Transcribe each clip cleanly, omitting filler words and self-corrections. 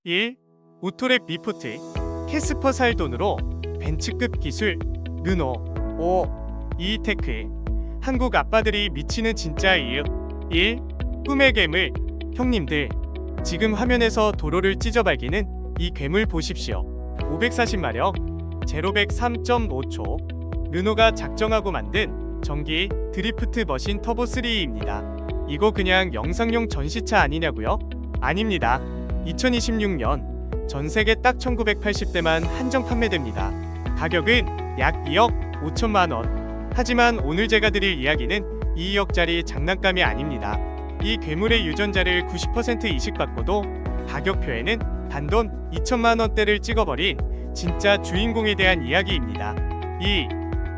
1. 오토랩 리포트 캐스퍼 살 돈으로 벤츠급 기술 르노 5. 이테크 한국 아빠들이 미치는 진짜 이유 1. 꿈의 괴물 형님들 지금 화면에서 도로를 찢어발기는 이 괴물 보십시오. 540마력 제로백 3.5초 르노가 작정하고 만든 전기 드리프트 머신 터보 3입니다. 이거 그냥 영상용 전시차 아니냐고요? 아닙니다. 2026년 전세계 딱 1980대만 한정 판매됩니다. 가격은 약 2억 5천만원. 하지만 오늘 제가 드릴 이야기는 2억짜리 장난감이 아닙니다. 이 괴물의 유전자를 90% 이식받고도 가격표에는 단돈 2천만원대를 찍어버린 진짜 주인공에 대한 이야기입니다. 2.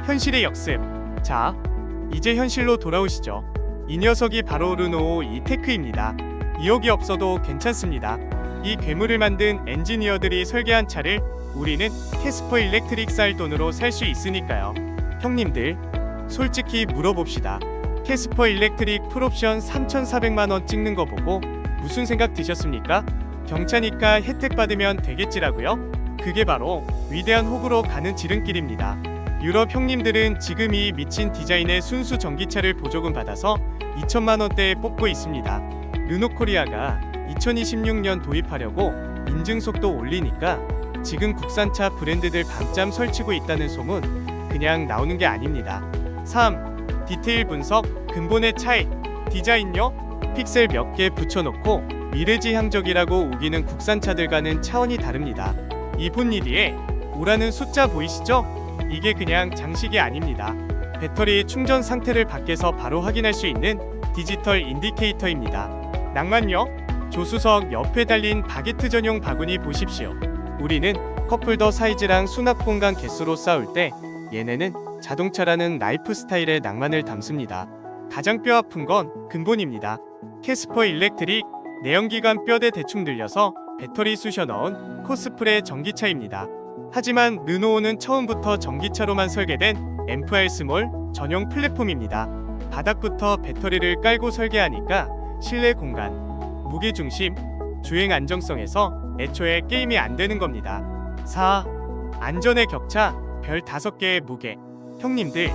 현실의 역습. 자, 이제 현실로 돌아오시죠. 이 녀석이 바로 르노 이테크입니다. 2억이 없어도 괜찮습니다. 이 괴물을 만든 엔지니어들이 설계한 차를 우리는 캐스퍼 일렉트릭 쌀 돈으로 살 수 있으니까요. 형님들, 솔직히 물어봅시다. 캐스퍼 일렉트릭 풀옵션 3,400만원 찍는 거 보고 무슨 생각 드셨습니까? 경차니까 혜택 받으면 되겠지라고요? 그게 바로 위대한 호구로 가는 지름길입니다. 유럽 형님들은 지금 이 미친 디자인의 순수 전기차를 보조금 받아서 2천만원대에 뽑고 있습니다. 르노코리아가 2026년 도입하려고 인증속도 올리니까 지금 국산차 브랜드들 밤잠 설치고 있다는 소문 그냥 나오는 게 아닙니다. 3. 디테일 분석, 근본의 차이, 디자인요? 픽셀 몇 개 붙여놓고 미래지향적이라고 우기는 국산차들과는 차원이 다릅니다. 이 본니디에 5라는 숫자 보이시죠? 이게 그냥 장식이 아닙니다. 배터리 충전 상태를 밖에서 바로 확인할 수 있는 디지털 인디케이터입니다. 낭만요? 조수석 옆에 달린 바게트 전용 바구니 보십시오. 우리는 컵홀더 사이즈랑 수납 공간 개수로 싸울 때 얘네는 자동차라는 라이프 스타일의 낭만을 담습니다. 가장 뼈 아픈 건 근본입니다. 캐스퍼 일렉트릭 내연기관 뼈대 대충 늘려서 배터리 쑤셔 넣은 코스프레 전기차입니다. 하지만 르노오는 처음부터 전기차로만 설계된 MFR 스몰 전용 플랫폼입니다. 바닥부터 배터리를 깔고 설계하니까 실내 공간, 무게중심, 주행 안정성에서 애초에 게임이 안 되는 겁니다. 4. 안전의 격차 별 5개의 무게. 형님들,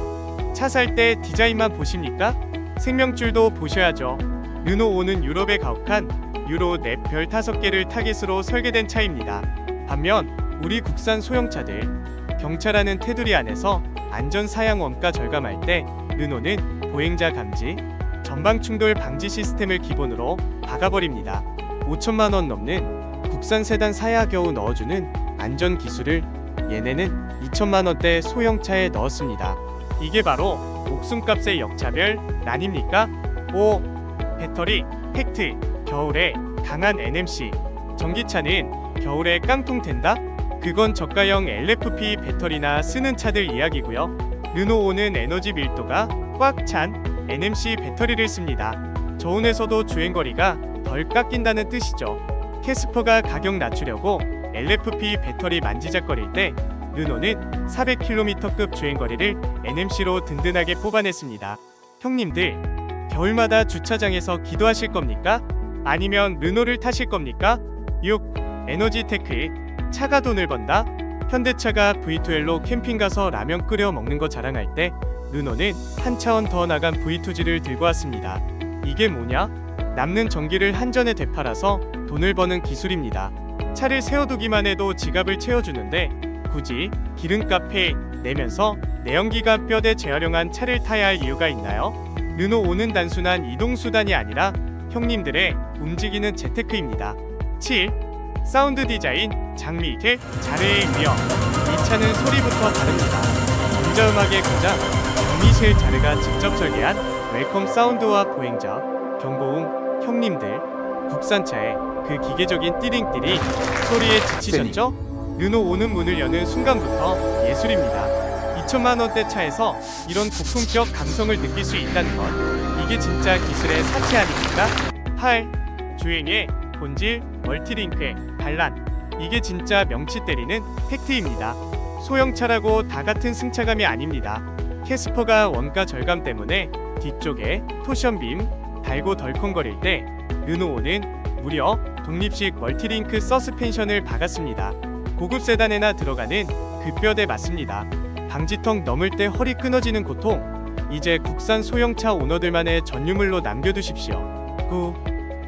차 살 때 디자인만 보십니까? 생명줄도 보셔야죠. 르노5는 유럽에 가혹한 유로 넷 별 5개를 타깃으로 설계된 차입니다. 반면 우리 국산 소형차들, 경차라는 테두리 안에서 안전 사양 원가 절감할 때 르노는 보행자 감지, 전방 충돌 방지 시스템을 기본으로 박아버립니다. 5천만원 넘는 국산 세단 사야 겨우 넣어주는 안전 기술을 얘네는 2천만원대 소형차에 넣었습니다. 이게 바로 목숨값의 역차별 아닙니까? 5. 배터리 팩트. 겨울에 강한 NMC. 전기차는 겨울에 깡통 된다? 그건 저가형 LFP 배터리나 쓰는 차들 이야기고요. 르노5는 에너지 밀도가 꽉 찬 NMC 배터리를 씁니다. 저온에서도 주행거리가 덜 깎인다는 뜻이죠. 캐스퍼가 가격 낮추려고 LFP 배터리 만지작거릴 때 르노는 400km급 주행거리를 NMC로 든든하게 뽑아냈습니다. 형님들, 겨울마다 주차장에서 기도하실 겁니까? 아니면 르노를 타실 겁니까? 6. 에너지테크. 차가 돈을 번다? 현대차가 V2L로 캠핑 가서 라면 끓여 먹는 거 자랑할 때 르노는 한 차원 더 나간 V2G를 들고 왔습니다. 이게 뭐냐? 남는 전기를 한전에 되팔아서 돈을 버는 기술입니다. 차를 세워두기만 해도 지갑을 채워주는데 굳이 기름값에 내면서 내연기관 뼈대 재활용한 차를 타야 할 이유가 있나요? 르노5는 단순한 이동수단이 아니라 형님들의 움직이는 재테크입니다. 7. 사운드 디자인, 장미 이렇게 자레의 위험. 이 차는 소리부터 다릅니다. 전자음악의 고장, 장미실 자르가 직접 설계한 웰컴 사운드와 보행자, 경고음, 형님들, 국산차의 그 기계적인 띠링띠리 소리에 지치셨죠? 르노5는 문을 여는 순간부터 예술입니다. 2천만원대 차에서 이런 고품격 감성을 느낄 수 있다는 것, 이게 진짜 기술의 사치 아닙니까? 8. 주행의 본질, 멀티링크의 반란. 이게 진짜 명치 때리는 팩트입니다. 소형차라고 다 같은 승차감이 아닙니다. 캐스퍼가 원가 절감 때문에 뒤쪽에 토션빔 달고 덜컹거릴 때 르노5는 무려 독립식 멀티링크 서스펜션을 박았습니다. 고급 세단에나 들어가는 급뼈대 맞습니다. 방지턱 넘을 때 허리 끊어지는 고통, 이제 국산 소형차 오너들만의 전유물로 남겨두십시오. 9.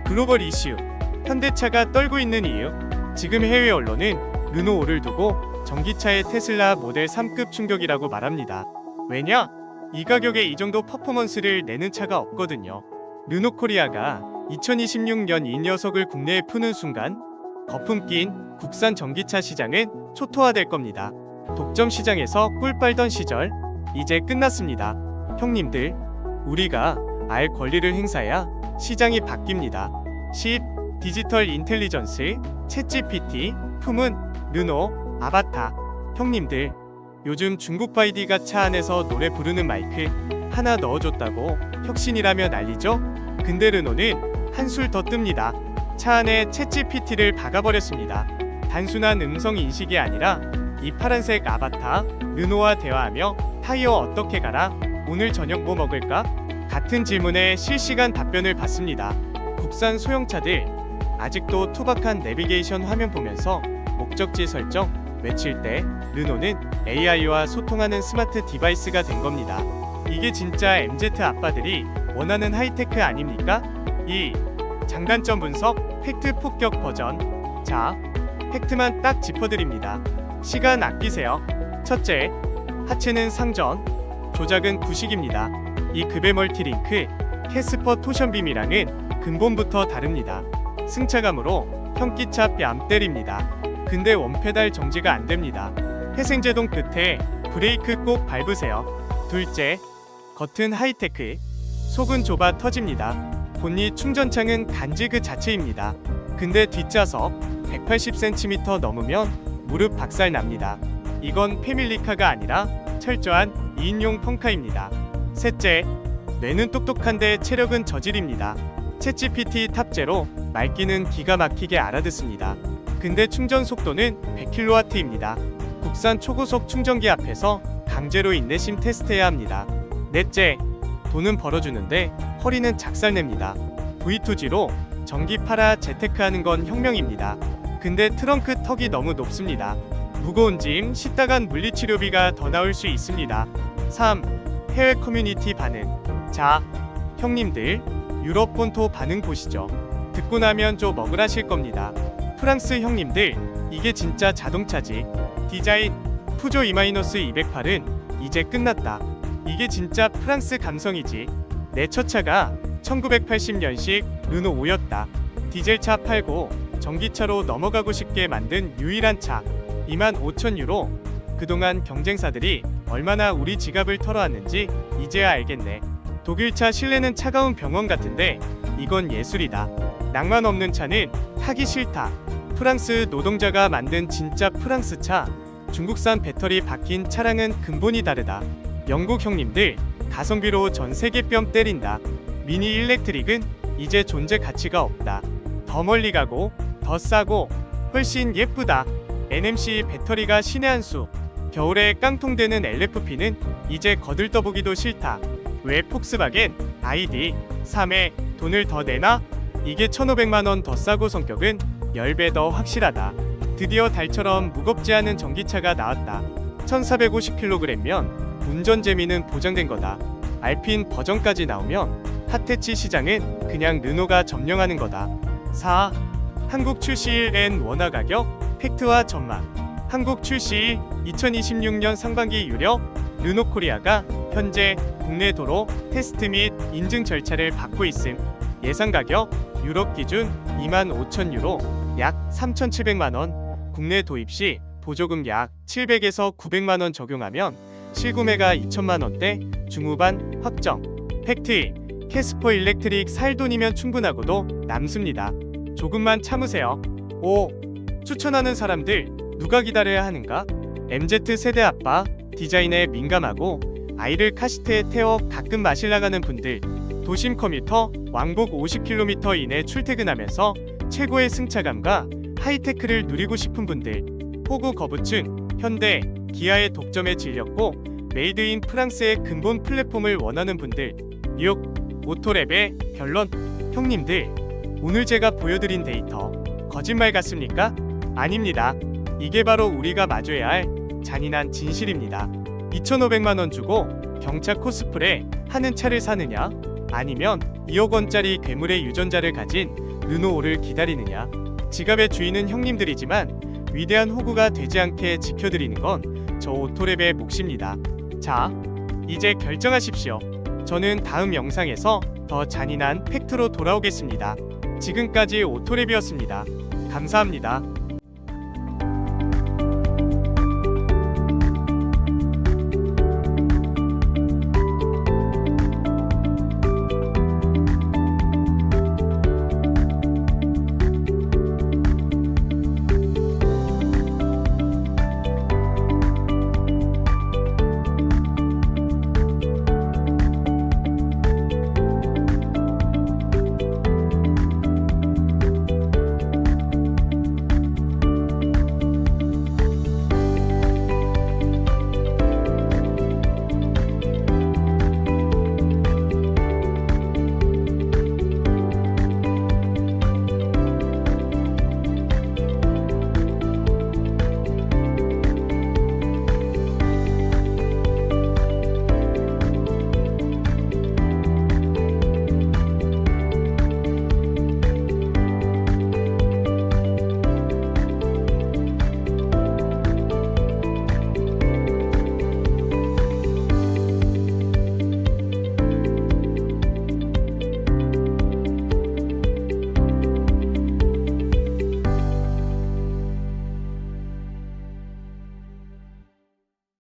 글로벌 이슈. 현대차가 떨고 있는 이유. 지금 해외 언론은 르노 5를 두고 전기차의 테슬라 모델 3급 충격이라고 말합니다. 왜냐? 이 가격에 이 정도 퍼포먼스를 내는 차가 없거든요. 르노 코리아가 2026년 이 녀석을 국내에 푸는 순간 거품 낀 국산 전기차 시장은 초토화될 겁니다. 독점 시장에서 꿀 빨던 시절 이제 끝났습니다. 형님들, 우리가 알 권리를 행사해야 시장이 바뀝니다. 10. 디지털 인텔리전스, 챗GPT, 품은 르노, 아바타. 형님들, 요즘 중국 바이디가 차 안에서 노래 부르는 마이크 하나 넣어줬다고 혁신이라며 난리죠? 근데 르노는 한술 더 뜹니다. 차 안에 챗GPT를 박아버렸습니다. 단순한 음성 인식이 아니라 이 파란색 아바타, 르노와 대화하며 타이어 어떻게 가라? 오늘 저녁 뭐 먹을까? 같은 질문에 실시간 답변을 받습니다. 국산 소형차들 아직도 투박한 내비게이션 화면 보면서 목적지 설정 외칠 때 르노는 AI와 소통하는 스마트 디바이스가 된 겁니다. 이게 진짜 MZ 아빠들이 원하는 하이테크 아닙니까? 2. 장단점 분석 팩트 폭격 버전. 자, 팩트만 딱 짚어드립니다. 시간 아끼세요. 첫째, 하체는 상전, 조작은 구식입니다. 이 급의 멀티링크 캐스퍼 토션빔이랑은 근본부터 다릅니다. 승차감으로 현기차 뺨 때립니다. 근데 원페달 정지가 안 됩니다. 회생제동 끝에 브레이크 꼭 밟으세요. 둘째, 겉은 하이테크, 속은 좁아 터집니다. 본닛 충전창은 간지 그 자체입니다. 근데 뒷좌석 180cm 넘으면 무릎 박살 납니다. 이건 패밀리카가 아니라 철저한 2인용 펑카입니다. 셋째, 뇌는 똑똑한데 체력은 저질입니다. 챗GPT 탑재로 말귀는 기가 막히게 알아듣습니다. 근데 충전 속도는 100kW입니다. 국산 초고속 충전기 앞에서 강제로 인내심 테스트해야 합니다. 넷째, 돈은 벌어주는데 허리는 작살냅니다. V2G로 전기 팔아 재테크하는 건 혁명입니다. 근데 트렁크 턱이 너무 높습니다. 무거운 짐 싣다간 물리치료비가 더 나올 수 있습니다. 3. 해외 커뮤니티 반응. 자, 형님들, 유럽 본토 반응 보시죠. 듣고 나면 좀 억울하실 겁니다. 프랑스 형님들, 이게 진짜 자동차지. 디자인 푸조 E-208은 이제 끝났다. 이게 진짜 프랑스 감성이지. 내 첫 차가 1980년식 르노 5였다. 디젤차 팔고 전기차로 넘어가고 싶게 만든 유일한 차. 25,000유로. 그동안 경쟁사들이 얼마나 우리 지갑을 털어왔는지 이제야 알겠네. 독일차 실내는 차가운 병원 같은데 이건 예술이다. 낭만 없는 차는 타기 싫다. 프랑스 노동자가 만든 진짜 프랑스 차. 중국산 배터리 박힌 차량은 근본이 다르다. 영국 형님들, 가성비로 전 세계 뺨 때린다. 미니 일렉트릭은 이제 존재 가치가 없다. 더 멀리 가고 더 싸고 훨씬 예쁘다. NMC 배터리가 신의 한 수. 겨울에 깡통되는 LFP는 이제 거들떠보기도 싫다. 왜 폭스바겐 ID 3에 돈을 더 내나? 이게 1,500만원 더 싸고 성격은 10배 더 확실하다. 드디어 달처럼 무겁지 않은 전기차가 나왔다. 1450kg면 운전 재미는 보장된 거다. 알핀 버전까지 나오면 핫해치 시장은 그냥 르노가 점령하는 거다. 4. 한국 출시일 N 원화 가격 팩트와 전망. 한국 출시일 2026년 상반기 유력 르노 코리아가 현재 국내 도로 테스트 및 인증 절차를 받고 있음. 예상 가격 유럽 기준 25,000유로 약 3,700만원. 국내 도입 시 보조금 약 700에서 900만원 적용하면 실구매가 2천만원대 중후반 확정. 팩트 캐스퍼 일렉트릭 살 돈이면 충분하고도 남습니다. 조금만 참으세요. 5. 추천하는 사람들 누가 기다려야 하는가? MZ 세대 아빠, 디자인에 민감하고 아이를 카시트에 태워 가끔 마실 나가는 분들, 도심 커뮤터, 왕복 50km 이내 출퇴근하면서 최고의 승차감과 하이테크를 누리고 싶은 분들, 호구 거부층, 현대, 기아의 독점에 질렸고 메이드 인 프랑스의 근본 플랫폼을 원하는 분들. 6. 오토랩의 결론. 형님들, 오늘 제가 보여드린 데이터 거짓말 같습니까? 아닙니다. 이게 바로 우리가 마주해야 할 잔인한 진실입니다. 2,500만 원 주고 경차 코스프레 하는 차를 사느냐? 아니면 2억 원짜리 괴물의 유전자를 가진 르노오를 기다리느냐? 지갑의 주인은 형님들이지만 위대한 호구가 되지 않게 지켜드리는 건 저 오토랩의 몫입니다. 자, 이제 결정하십시오. 저는 다음 영상에서 더 잔인한 팩트로 돌아오겠습니다. 지금까지 오토랩이었습니다. 감사합니다.